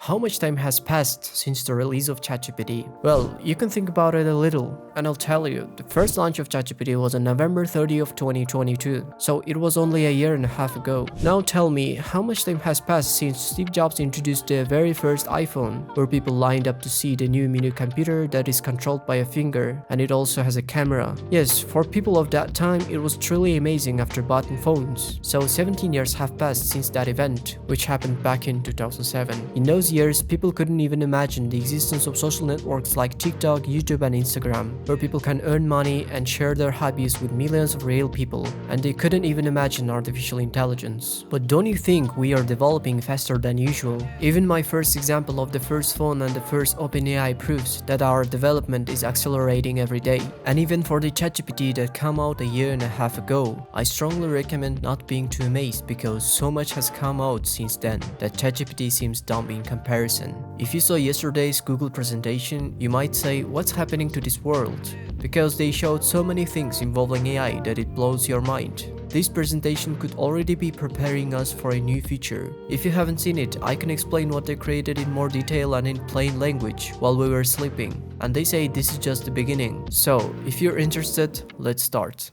How much time has passed since the release of ChatGPT? Well, you can think about it a little, and I'll tell you, the first launch of ChatGPT was on November 30th of 2022, so it was only a year and a half ago. Now tell me, how much time has passed since Steve Jobs introduced the very first iPhone, where people lined up to see the new mini computer that is controlled by a finger, and it also has a camera. Yes, for people of that time, it was truly amazing after button phones. So 17 years have passed since that event, which happened back in 2007. In those years, people couldn't even imagine the existence of social networks like TikTok, YouTube, and Instagram, where people can earn money and share their hobbies with millions of real people, and they couldn't even imagine artificial intelligence. But don't you think we are developing faster than usual? Even my first example of the first phone and the first OpenAI proves that our development is accelerating every day. And even for the ChatGPT that came out a year and a half ago, I strongly recommend not being too amazed because so much has come out since then that ChatGPT seems dumb in comparison. If you saw yesterday's Google presentation, you might say, what's happening to this world? Because they showed so many things involving AI that it blows your mind. This presentation could already be preparing us for a new future. If you haven't seen it, I can explain what they created in more detail and in plain language while we were sleeping. And they say this is just the beginning. So, if you're interested, let's start.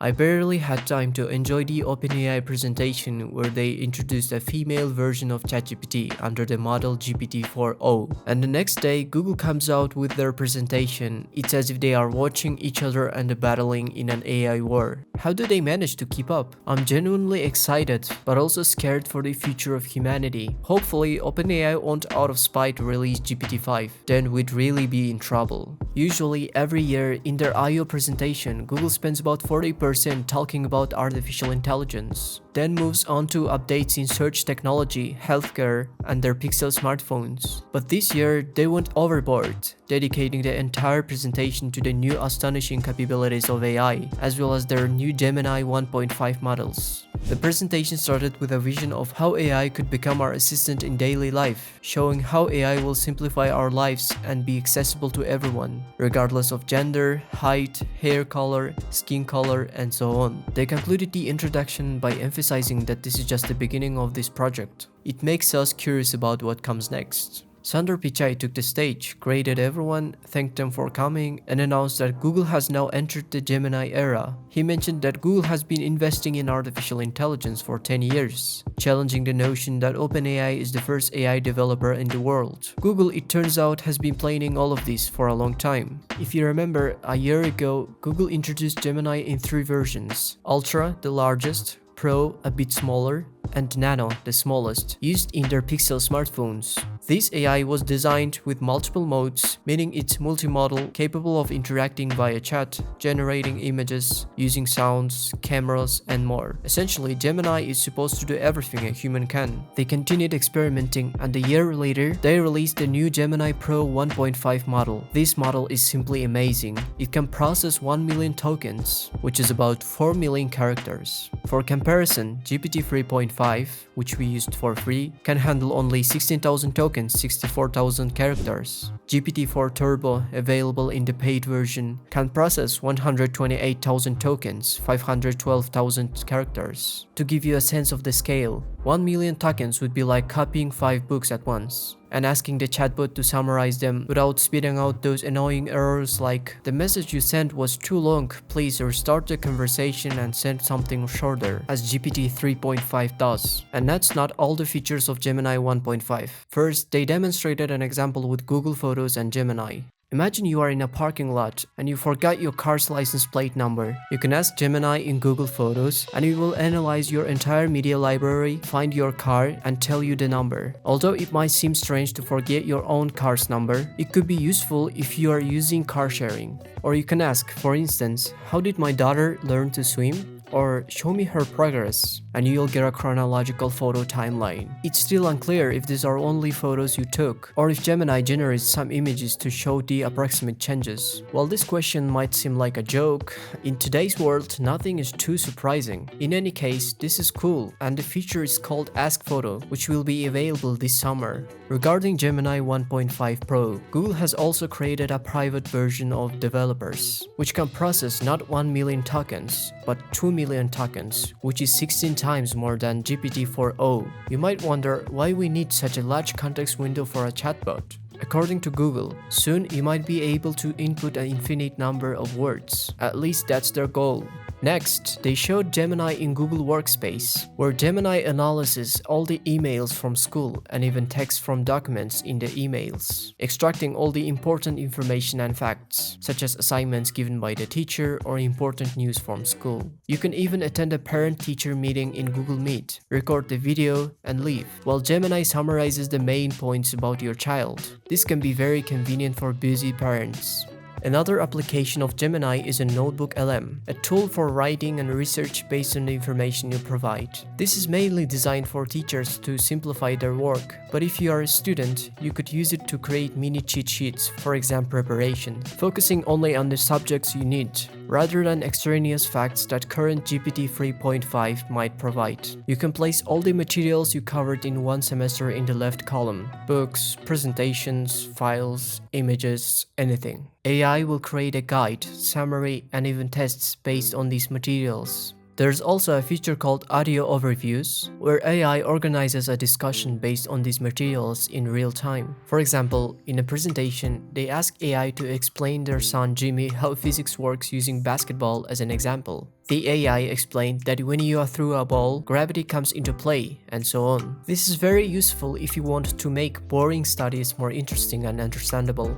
I barely had time to enjoy the OpenAI presentation where they introduced a female version of ChatGPT under the model GPT-4o. And the next day, Google comes out with their presentation. It's as if they are watching each other and battling in an AI war. How do they manage to keep up? I'm genuinely excited, but also scared for the future of humanity. Hopefully, OpenAI won't out of spite release GPT-5, then we'd really be in trouble. Usually, every year in their I/O presentation, Google spends about 40% talking about artificial intelligence, then moves on to updates in search technology, healthcare, and their Pixel smartphones. But this year, they went overboard, dedicating the entire presentation to the new astonishing capabilities of AI, as well as their new Gemini 1.5 models. The presentation started with a vision of how AI could become our assistant in daily life, showing how AI will simplify our lives and be accessible to everyone, regardless of gender, height, hair color, skin color, and so on. They concluded the introduction by emphasizing that this is just the beginning of this project. It makes us curious about what comes next. Sundar Pichai took the stage, greeted everyone, thanked them for coming, and announced that Google has now entered the Gemini era. He mentioned that Google has been investing in artificial intelligence for 10 years, challenging the notion that OpenAI is the first AI developer in the world. Google, it turns out, has been planning all of this for a long time. If you remember, a year ago, Google introduced Gemini in 3 versions: Ultra, the largest, Pro, a bit smaller, and Nano, the smallest, used in their Pixel smartphones. This AI was designed with multiple modes, meaning it's multimodal, capable of interacting via chat, generating images, using sounds, cameras, and more. Essentially, Gemini is supposed to do everything a human can. They continued experimenting, and a year later, they released the new Gemini Pro 1.5 model. This model is simply amazing. It can process 1 million tokens, which is about 4 million characters. For comparison, GPT 3.5, which we used for free, can handle only 16,000 tokens, 64,000 characters. GPT-4 Turbo, available in the paid version, can process 128,000 tokens, 512,000 characters. To give you a sense of the scale, 1 million tokens would be like copying 5 books at once, and asking the chatbot to summarize them without spitting out those annoying errors like, "The message you sent was too long, please restart the conversation and send something shorter," as GPT 3.5 does. And that's not all the features of Gemini 1.5. First, they demonstrated an example with Google Photos and Gemini. Imagine you are in a parking lot and you forgot your car's license plate number. You can ask Gemini in Google Photos and it will analyze your entire media library, find your car, and tell you the number. Although it might seem strange to forget your own car's number, it could be useful if you are using car sharing. Or you can ask, for instance, how did my daughter learn to swim? Or show me her progress, and you'll get a chronological photo timeline. It's still unclear if these are only photos you took, or if Gemini generates some images to show the approximate changes. While this question might seem like a joke, in today's world, nothing is too surprising. In any case, this is cool, and the feature is called Ask Photo, which will be available this summer. Regarding Gemini 1.5 Pro, Google has also created a private version of developers, which can process not 1 million tokens, but 2 million tokens, which is 16 times more than GPT-4o. You might wonder why we need such a large context window for a chatbot. According to Google, soon you might be able to input an infinite number of words. At least that's their goal. Next, they showed Gemini in Google Workspace, where Gemini analyzes all the emails from school and even text from documents in the emails, extracting all the important information and facts, such as assignments given by the teacher or important news from school. You can even attend a parent-teacher meeting in Google Meet, record the video, and leave, while Gemini summarizes the main points about your child. This can be very convenient for busy parents. Another application of Gemini is a Notebook LM, a tool for writing and research based on the information you provide. This is mainly designed for teachers to simplify their work, but if you are a student, you could use it to create mini cheat sheets for exam preparation, focusing only on the subjects you need, rather than extraneous facts that current GPT 3.5 might provide. You can place all the materials you covered in one semester in the left column: books, presentations, files, images, anything. AI will create a guide, summary, and even tests based on these materials. There's also a feature called Audio Overviews, where AI organizes a discussion based on these materials in real time. For example, in a presentation, they ask AI to explain their son Jimmy how physics works using basketball as an example. The AI explained that when you throw a ball, gravity comes into play, and so on. This is very useful if you want to make boring studies more interesting and understandable.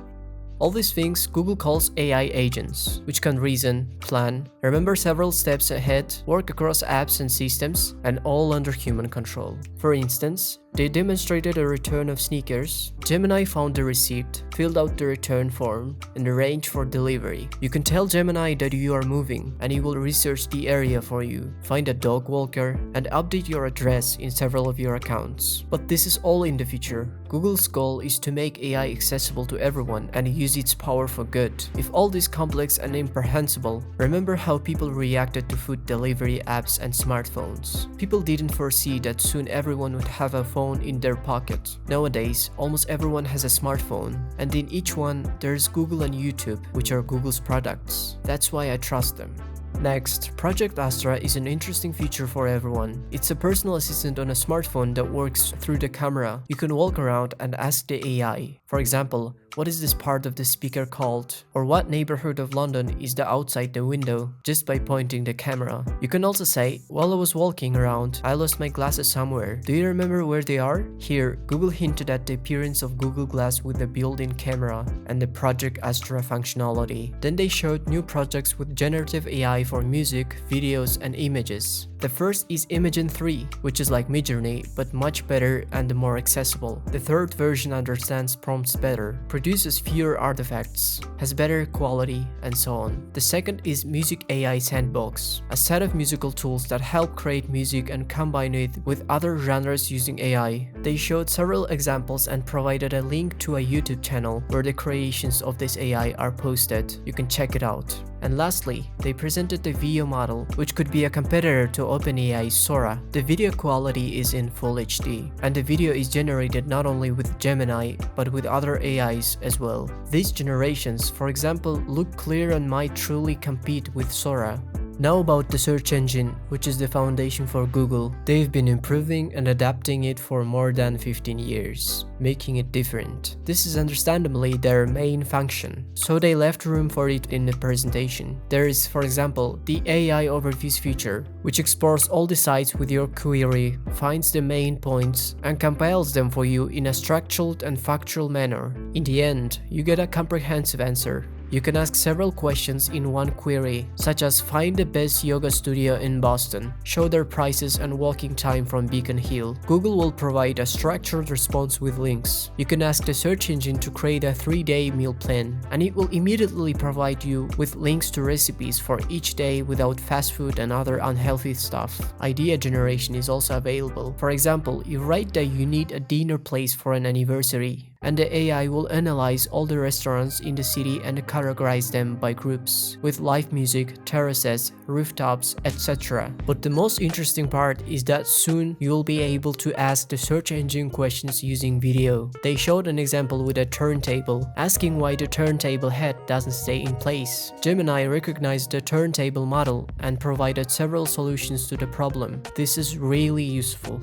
All these things Google calls AI agents, which can reason, plan, remember several steps ahead, work across apps and systems, and all under human control. For instance, they demonstrated a return of sneakers. Gemini found the receipt, filled out the return form, and arranged for delivery. You can tell Gemini that you are moving, and it will research the area for you, find a dog walker, and update your address in several of your accounts. But this is all in the future. Google's goal is to make AI accessible to everyone and use its power for good. If all this complex and incomprehensible, remember how people reacted to food delivery apps and smartphones. People didn't foresee that soon everyone would have a phone in their pocket. Nowadays, almost everyone has a smartphone, and in each one, there's Google and YouTube, which are Google's products. That's why I trust them. Next, Project Astra is an interesting feature for everyone. It's a personal assistant on a smartphone that works through the camera. You can walk around and ask the AI. For example, what is this part of the speaker called? Or what neighborhood of London is the outside the window? Just by pointing the camera. You can also say, while I was walking around, I lost my glasses somewhere. Do you remember where they are? Here, Google hinted at the appearance of Google Glass with the built-in camera and the Project Astra functionality. Then they showed new projects with generative AI for music, videos, and images. The first is Imagen 3, which is like Midjourney, but much better and more accessible. The third version understands prompts better, produces fewer artifacts, has better quality, and so on. The second is Music AI Sandbox, a set of musical tools that help create music and combine it with other genres using AI. They showed several examples and provided a link to a YouTube channel where the creations of this AI are posted. You can check it out. And lastly, they presented the video model, which could be a competitor to OpenAI's Sora. The video quality is in Full HD, and the video is generated not only with Gemini, but with other AIs as well. These generations, for example, look clear and might truly compete with Sora. Now about the search engine, which is the foundation for Google. They've been improving and adapting it for more than 15 years, making it different. This is understandably their main function, so they left room for it in the presentation. There is, for example, the AI Overviews feature, which explores all the sites with your query, finds the main points, and compiles them for you in a structured and factual manner. In the end, you get a comprehensive answer. You can ask several questions in one query, such as find the best yoga studio in Boston, show their prices and walking time from Beacon Hill. Google will provide a structured response with links. You can ask the search engine to create a 3-day meal plan, and it will immediately provide you with links to recipes for each day without fast food and other unhealthy stuff. Idea generation is also available. For example, you write that you need a dinner place for an anniversary, and the AI will analyze all the restaurants in the city and categorize them by groups, with live music, terraces, rooftops, etc. But the most interesting part is that soon you'll be able to ask the search engine questions using video. They showed an example with a turntable, asking why the turntable head doesn't stay in place. Gemini recognized the turntable model and provided several solutions to the problem. This is really useful.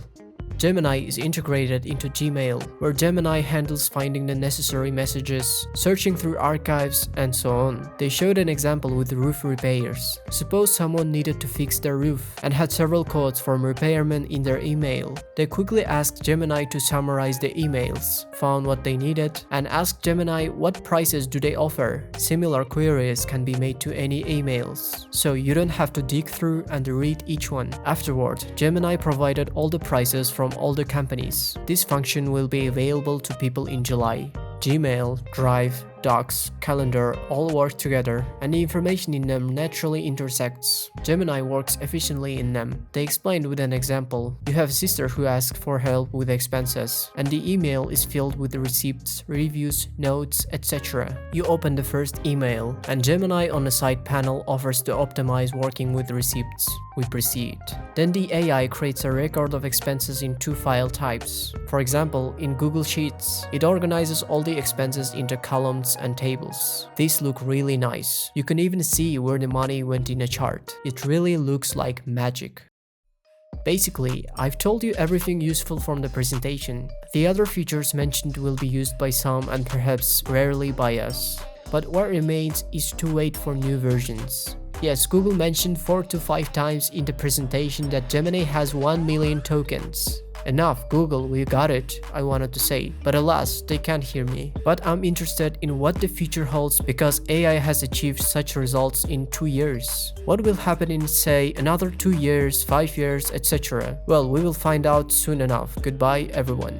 Gemini is integrated into Gmail, where Gemini handles finding the necessary messages, searching through archives, and so on. They showed an example with roof repairs. Suppose someone needed to fix their roof and had several codes from repairmen in their email. They quickly asked Gemini to summarize the emails, found what they needed, and asked Gemini what prices do they offer. Similar queries can be made to any emails, so you don't have to dig through and read each one. Afterward, Gemini provided all the prices from all the companies. This function will be available to people in July. Gmail, Drive, Docs, Calendar all work together, and the information in them naturally intersects. Gemini works efficiently in them. They explained with an example. You have a sister who asks for help with expenses, and the email is filled with the receipts, reviews, notes, etc. You open the first email, and Gemini on the side panel offers to optimize working with receipts. We proceed. Then the AI creates a record of expenses in two file types. For example, in Google Sheets, it organizes all the expenses into columns and tables. These look really nice. You can even see where the money went in a chart. It really looks like magic. Basically, I've told you everything useful from the presentation. The other features mentioned will be used by some and perhaps rarely by us. But what remains is to wait for new versions. Yes, Google mentioned 4 to 5 times in the presentation that Gemini has 1 million tokens. Enough, Google, we got it, I wanted to say, but alas, they can't hear me. But I'm interested in what the future holds because AI has achieved such results in 2 years. What will happen in, say, another 2 years, 5 years, etc.? Well, we will find out soon enough. Goodbye, everyone.